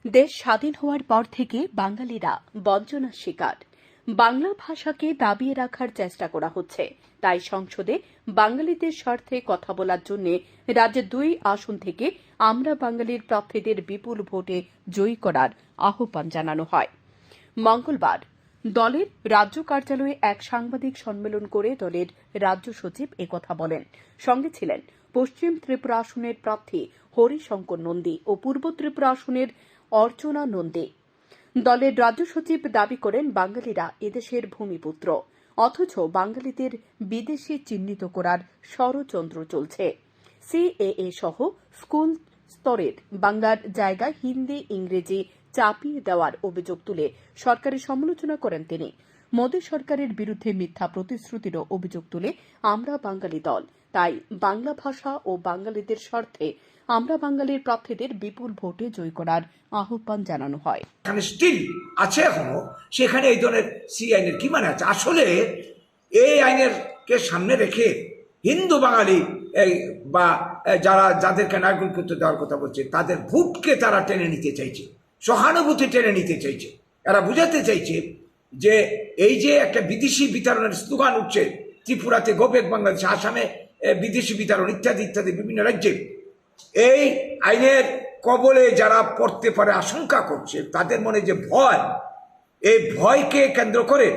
দেশ স্বাধীন হওয়ার পর থেকে বাঙালিরা বঞ্চনার শিকার। বাংলা ভাষাকে দাবিয়ে রাখার চেষ্টা করা হচ্ছে। তাই সংসদে বাঙালিদের স্বার্থে কথা বলার জন্য রাজ্যের 2 আসন থেকে আমরা বাঙালির প্রার্থীদের বিপুল ভোটে জয়ী করার আহ্বান জানানো হয়। মঙ্গলবার দলের রাজ্য কার্যালয়ে এক সাংবাদিক সম্মেলন করে দলের রাজ্য সচিব একথা বলেন। সঙ্গে ছিলেন পশ্চিম ত্রিপুরা আসনের প্রার্থী হরিশঙ্কর নন্দী ও পূর্ব ত্রিপুরা আসনের অর্চনা নন্দী। দলের রাজ্য সচিব দাবি করেন, বাঙালিরা এদেশের ভূমিপুত্র, অথচ বাঙালিদের বিদেশি চিহ্নিত করার ষড়যন্ত্র চলছে। সিএএ সহ স্কুল স্তরের বাংলার জায়গায় হিন্দি ইংরেজি চাপিয়ে দেওয়ার অভিযোগ তুলে সরকারের সমালোচনা করেন তিনি। মোদী সরকারের বিরুদ্ধে মিথ্যা প্রতিশ্রুতিরও অভিযোগ তুলে আমরা বাঙালি দল তাই বাংলা ভাষা ও বাঙালিদের স্বার্থে আমরা বাঙালির প্রার্থীদের বিপুল ভোটে জয় করার আহ্বান জানানো হয়। এখানে স্টিল আছে এখনো, সেখানে এই ধরনের সি আইনের কি মানে আছে? আসলে এই আইনের কে সামনে রেখে হিন্দু বাঙালি বা যাদেরকে নাগরিকত্ব দেওয়ার কথা বলছে তাদের ভোটকে তারা টেনে নিতে চাইছে, সহানুভূতি টেনে নিতে চাইছে। এরা বুঝাতে চাইছে যে এই যে একটা বিদেশি বিতরণের স্লোগান উঠছে, ত্রিপুরাতে গোবেক, বাংলাদেশে, আসামে বিদেশি বিতরণ ইত্যাদি ইত্যাদি বিভিন্ন রাজ্যে, এই আইনের কবলে যারা পড়তে পারে আশঙ্কা করছে, তাদের মনে যে ভয়, এই ভয়কে কেন্দ্র করে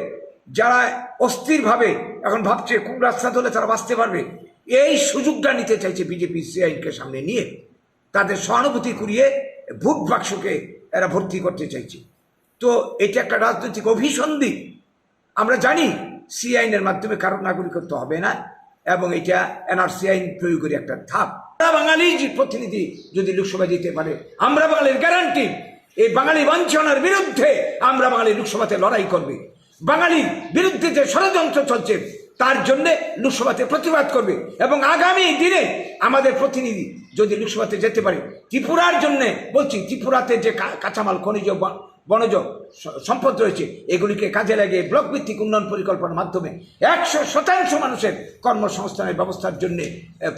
যারা অস্থিরভাবে এখন ভাবছে কোন রাস্তা ধরে তারা বাঁচতে পারবে, এই সুযোগটা নিতে চাইছে বিজেপি সি আইনকে সামনে নিয়ে তাদের সহানুভূতি কুড়িয়ে ভোট বাক্সকে এরা ভর্তি করতে চাইছে। তো এটা একটা রাজনৈতিক অভিসন্ধি। আমরা জানি সি আইনের মাধ্যমে কারোর নাগরিকত্ব হবে না, এবং এটা এনআরসি আইন প্রয়োগের একটা ধাপ। বাঙালি যে প্রতিনিধি যদি লোকসভা যেতে পারে, আমরা বাঙালির গ্যারান্টি এই বাঙালি বঞ্চনার বিরুদ্ধে আমরা বাঙালি লোকসভাতে লড়াই করবে। বাঙালির বিরুদ্ধে যে ষড়যন্ত্র চলছে তার জন্য লোকসভাতে প্রতিবাদ করবে, এবং আগামী দিনে আমাদের প্রতিনিধি যদি লোকসভাতে যেতে পারে, ত্রিপুরার জন্য বলছি, ত্রিপুরাতে যে কাঁচামাল, খনিজ, বনজ সম্পদ রয়েছে, এগুলিকে কাজে লাগিয়ে ব্লক ভিত্তিক উন্নয়ন পরিকল্পনার মাধ্যমে 100% মানুষের কর্মসংস্থানের ব্যবস্থার জন্য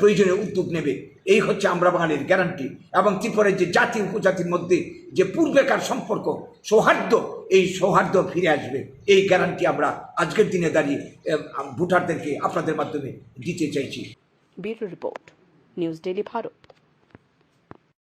প্রয়োজনীয় উদ্যোগ নেবে। এই হচ্ছে আমরা বাঙালির গ্যারান্টি। এবং ত্রিপুরার যে জাতি উপজাতির মধ্যে যে পূর্বেকার সম্পর্ক, সৌহার্দ্য, এই সৌহার্দ্য ফিরে আসবে। এই গ্যারান্টি আমরা আজকের দিনে দাঁড়িয়ে ভোটারদেরকে আপনাদের মাধ্যমে দিতে চাইছি। Bureau report, news daily Bharat.